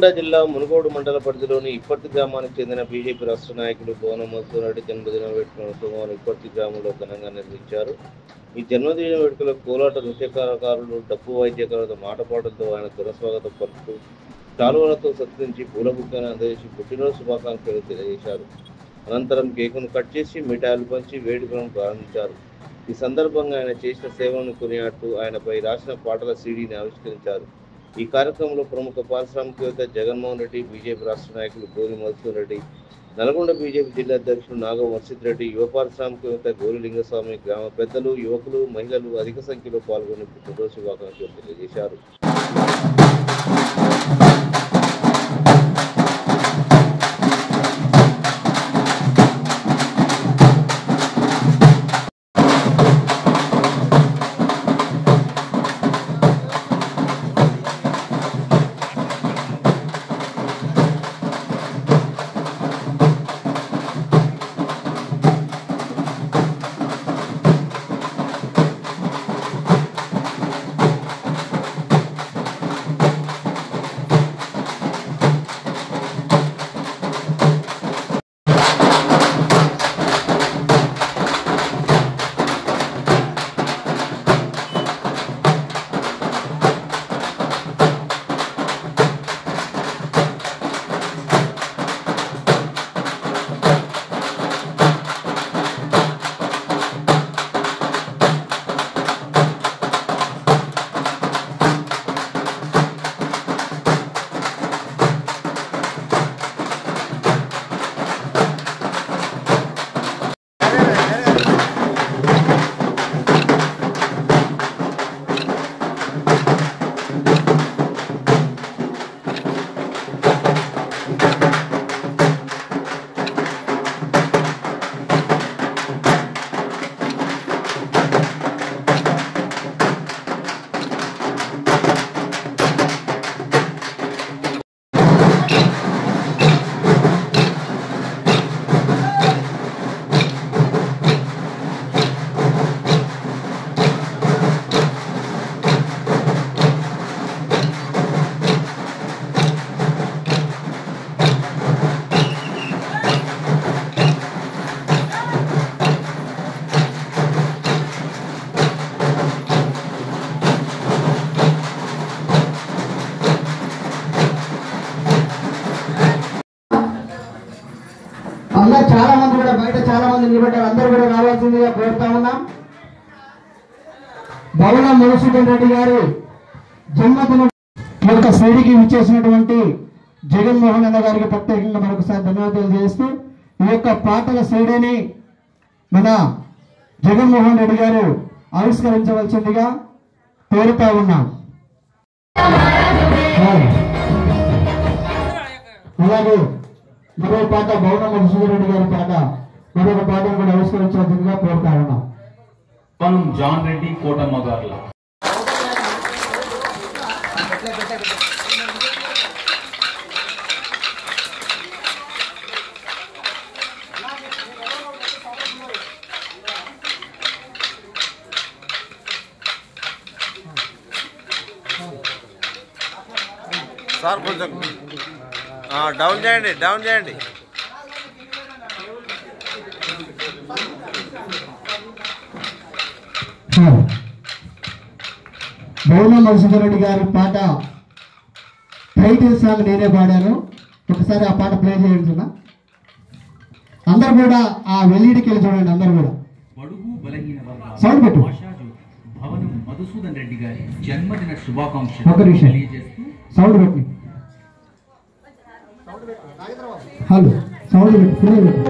నల్గొండ జిల్లా మునుగోడు మండల పరిధిలోని ఇప్పర్తి గ్రామానికి చెందిన బీజేపీ రాష్ట్ర నాయకులు భువన మధుసూదన్ రెడ్డి జన్మదిన వేడుకలను సోమవారం ఇప్పర్తి గ్రామంలో ఘనంగా నిర్వహించారు. ఈ జన్మదిన వేడుకలకు కోలాట నృత్య కళాకారులు, డప్పు వాయిద్యకారులతో మాటపాటలతో ఆయన ఘనస్వాగతం పలుకుతూ శాలువాలతో సత్కరించి పూల బుక్కను అందజేసి పుట్టినరోజు శుభాకాంక్షలు తెలియజేశారు. అనంతరం కేకును కట్ చేసి మిఠాయిలు పంచి వేడుకలను ప్రారంభించారు. ఈ సందర్భంగా ఆయన చేసిన సేవలను కొనియాడుతూ ఆయనపై రాసిన పాటల సీడీని ఆవిష్కరించారు. ఈ కార్యక్రమంలో ప్రముఖ పారిశ్రామికవేత్త జగన్మోహన్ రెడ్డి, బీజేపీ రాష్ట్ర నాయకులు భువన మధుసూదన్ రెడ్డి, నల్గొండ బీజేపీ జిల్లా అధ్యక్షులు నాగం వర్షిత్ రెడ్డి, యువ పారిశ్రామికవేత్త గోరి లింగస్వామి, గ్రామ పెద్దలు, యువకులు, మహిళలు అధిక సంఖ్యలో పాల్గొని పుట్టినరోజు శుభాకాంక్షలు తెలియజేశారు. అలా చాలా మంది కూడా బయట చాలా మంది నిలబడ్డారు. అందరూ కూడా రావాల్సిందిగా కోరుతా ఉన్నాం. భువన మధుసూదన్ రెడ్డి గారు జన్మదిన యొక్క శ్రేణికి విచ్చేసినటువంటి జగన్మోహన్ అన్న గారికి ప్రత్యేకంగా మరొకసారి ధన్యవాదాలు చేస్తూ ఈ యొక్క పాటల శ్రేణిని మన జగన్మోహన్ రెడ్డి గారు ఆవిష్కరించవలసిందిగా కోరుతా ఉన్నాం. అలాగే మరో పాట భువన మధుసూదన్ రెడ్డి గారి పాట మరొక పాటను కూడా ఆవిష్కరించాల్సిందిగా కోరుతా ఉన్నాం. జాన్ రెడ్డి కోటమ్మ గారుల సార్ కొంచెం డౌన్ చేయండి, డౌన్ చేయండి. భువన మధుసూదన్ రెడ్డి గారి పాట టైటిల్ సాంగ్ నేనే పాడాను. ఒకసారి ఆ పాట ప్లే చేయండి. అందరు కూడా ఆ వెల్లిడికి వెళ్ళి చూడండి. అందరు కూడా సౌండ్ పెట్టు. భువన మధుసూదన్ రెడ్డి గారి జన్మదిన శుభాకాంక్షలు ఒక నిమిషం సౌండ్ పెట్టి. హలో సౌండ్ పెట్టి.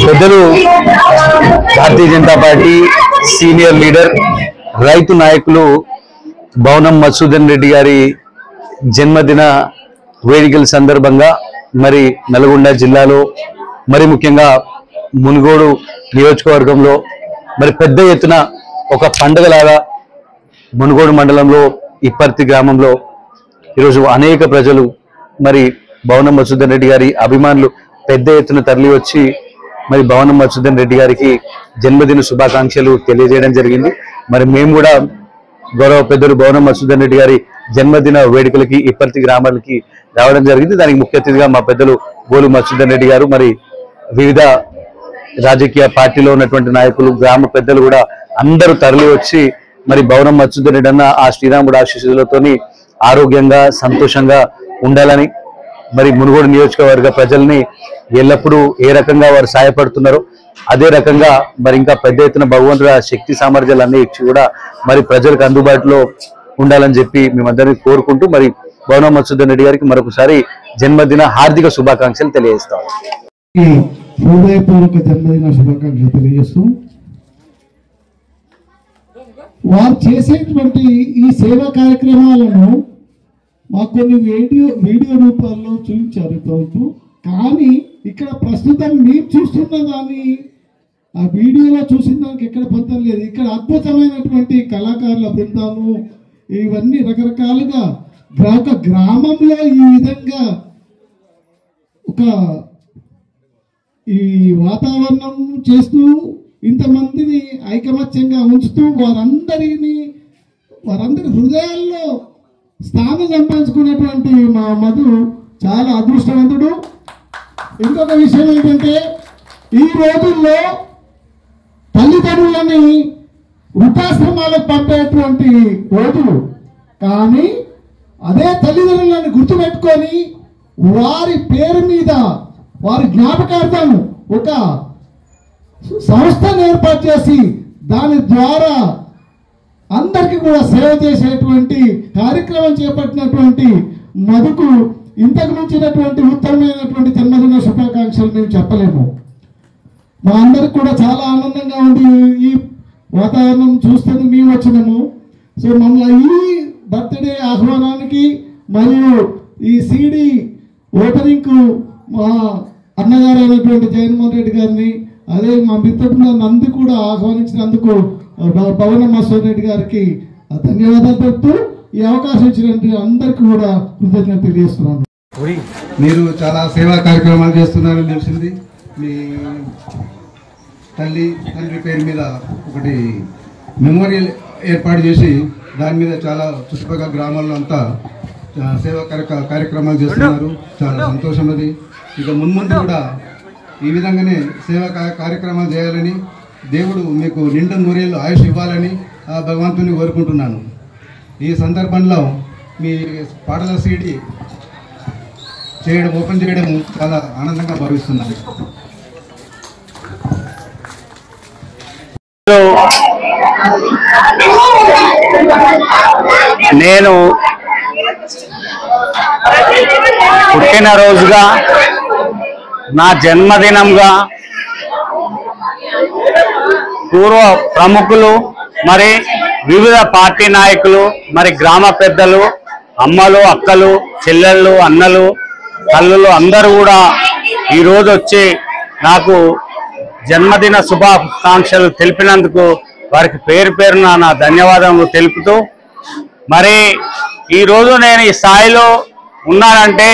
పెద్దలు Bharatiya Janata party senior leader రైతు నాయకులు భవనం మధుసూదన్ రెడ్డి గారి జన్మదిన వేడుకల సందర్భంగా మరి నల్గొండ జిల్లాలో మరి ముఖ్యంగా మునుగోడు నియోజకవర్గంలో మరి పెద్ద ఎత్తున ఒక పండుగలాగా మునుగోడు మండలంలో ఇప్పర్తి గ్రామంలో ఈరోజు అనేక ప్రజలు మరి భవనం మధుసూదన్ రెడ్డి గారి అభిమానులు పెద్ద ఎత్తున తరలి వచ్చి మరి భవనం మధుసూదన్ రెడ్డి గారికి జన్మదిన శుభాకాంక్షలు తెలియజేయడం జరిగింది. మరి మేము కూడా గౌరవ పెద్దలు భవనం మధుసూదన్ రెడ్డి గారి జన్మదిన వేడుకలకి ఇప్పర్తి గ్రామాలకి రావడం జరిగింది. దానికి ముఖ్య అతిథిగా మా పెద్దలు బోలు మధుసూదన్ రెడ్డి గారు మరి వివిధ రాజకీయ పార్టీలో ఉన్నటువంటి నాయకులు గ్రామ పెద్దలు కూడా అందరూ తరలి వచ్చి మరి భవనం మధుసూదన్ రెడ్డి అన్న ఆ శ్రీరాముడు ఆశీస్సులతోని ఆరోగ్యంగా సంతోషంగా ఉండాలని మరి మునుగోడు నియోజకవర్గ ప్రజల్ని ఎల్లప్పుడూ ఏ రకంగా వారు సహాయపడుతున్నారో అదే రకంగా మరి ఇంకా పెద్ద ఎత్తున భగవంతుడు ఆ శక్తి సామర్థ్యాలన్నీ ఇచ్చి కూడా మరి ప్రజలకు అందుబాటులో ఉండాలని చెప్పి మేమందరినీ కోరుకుంటూ మరి భవనం మధుసూదన్ రెడ్డి గారికి మరొకసారి జన్మదిన హార్దిక శుభాకాంక్షలు తెలియజేస్తాం. హృదయపూర్వక జన్మదిన శుభాకాంక్షలు తెలియజేస్తూ వారు చేసేటువంటి ఈ సేవా కార్యక్రమాలను మాకు కొన్ని వీడియో రూపాల్లో చూపించారు ఇంతవరకు. కానీ ఇక్కడ ప్రస్తుతం మీరు చూస్తున్న దాన్ని ఆ వీడియోలో చూసిన దానికి ఎక్కడ పొందడం లేదు. ఇక్కడ అద్భుతమైనటువంటి కళాకారుల బృందాలు ఇవన్నీ రకరకాలుగా ఒక గ్రామంలో ఈ విధంగా ఒక ఈ వాతావరణం చేస్తూ ఇంతమందిని ఐకమత్యంగా ఉంచుతూ వారందరి హృదయాల్లో స్థానం సంపాదించుకున్నటువంటి మా మధు చాలా అదృష్టవంతుడు. ఇంకొక విషయం ఏంటంటే ఈ రోజుల్లో తల్లిదండ్రులని వృద్ధాశ్రమాలకు పంపేటువంటి రోజులు, కానీ అదే తల్లిదండ్రులను గుర్తుపెట్టుకొని వారి పేరు మీద వారి జ్ఞాపకార్థం ఒక సంస్థను ఏర్పాటు చేసి దాని ద్వారా అందరికీ కూడా సేవ చేసేటువంటి కార్యక్రమం చేపట్టినటువంటి మధుకు ఇంతకు మించినటువంటి ఉత్తమమైనటువంటి జన్మదిన శుభాకాంక్షలు మేము చెప్పలేము. మా అందరికి కూడా చాలా ఆనందంగా ఉంది ఈ వాతావరణం చూస్తుంది మేము వచ్చినాము. సో మమ్మల్ని ఈ బర్త్డే ఆహ్వానానికి మరియు ఈ సిడి ఓపెనింగ్కు మా అన్నగారు అయినటువంటి జగన్మోహన్ రెడ్డి గారిని అదే మా మిత్రుడు నంది కూడా ఆహ్వానించినందుకు భవనం మధుసూదన్ రెడ్డి గారికి ధన్యవాదాలు చెప్తూ ఈ అవకాశం ఇచ్చినటువంటి అందరికీ కూడా కృతజ్ఞత తెలియజేస్తున్నాను. మీరు చాలా సేవా కార్యక్రమాలు చేస్తున్నారని తెలిసింది. మీ తండ్రి పేరు మీద ఒకటి మెమోరియల్ ఏర్పాటు చేసి దాని మీద చాలా చుట్టుపక్కల గ్రామాల్లో అంతా సేవా కార్యక్రమాలు చేస్తున్నారు. చాలా సంతోషం అది. ఇక మున్ముందు కూడా ఈ విధంగానే సేవా కార్యక్రమాలు చేయాలని దేవుడు మీకు నిండు నూరేళ్ళు ఆయుష్ ఇవ్వాలని ఆ భగవంతుని కోరుకుంటున్నాను. ఈ సందర్భంలో మీ పాటల సీడీ ఓపెన్ చేయడం చాలా ఆనందంగా భావిస్తున్నాను. నేను పుట్టినరోజుగా నా జన్మదినంగా పూర్వ ప్రముఖులు మరి వివిధ పార్టీ నాయకులు మరి గ్రామ పెద్దలు అమ్మలు అక్కలు చెల్లెళ్ళు అన్నలు తల్లులు అందరూ కూడా ఈరోజు వచ్చి నాకు జన్మదిన శుభాకాంక్షలు తెలిపినందుకు వారికి పేరు పేరున నా ధన్యవాదములు తెలుపుతూ మరి ఈరోజు నేను ఈ స్థాయిలో ఉన్నానంటే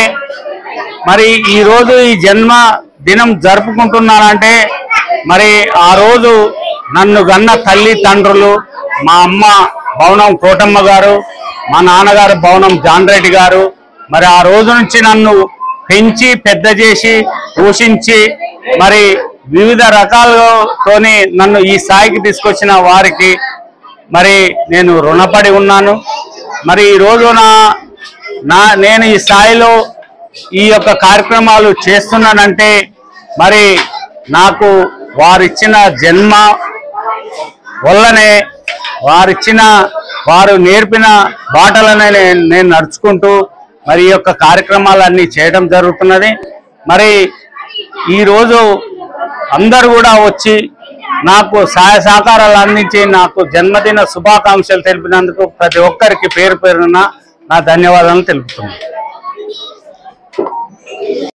మరి ఈరోజు ఈ జన్మ దినం జరుపుకుంటున్నానంటే మరి ఆ రోజు నన్ను గన్న తల్లి తండ్రులు మా అమ్మ భవనం కోటమ్మ గారు, మా నాన్నగారు భవనం జాన్ రెడ్డి గారు మరి ఆ రోజు నుంచి నన్ను పెంచి పెద్ద చేసి పోషించి మరి వివిధ రకాలతోని నన్ను ఈ స్థాయికి తీసుకొచ్చిన వారికి మరి నేను రుణపడి ఉన్నాను. మరి ఈరోజు నేను ఈ స్థాయిలో ఈ యొక్క కార్యక్రమాలు చేస్తున్నానంటే మరి నాకు వారిచ్చిన జన్మ వల్లనే వారు నేర్పిన బాటలనే నేను నడుచుకుంటూ మరి ఈ యొక్క కార్యక్రమాలన్నీ చేయడం జరుగుతున్నది. మరి ఈరోజు అందరూ కూడా వచ్చి నాకు సహాయ సహకారాలు అందించి నాకు జన్మదిన శుభాకాంక్షలు తెలిపినందుకు ప్రతి ఒక్కరికి పేరు పేరున నా ధన్యవాదాలు తెలుపుతున్నాను.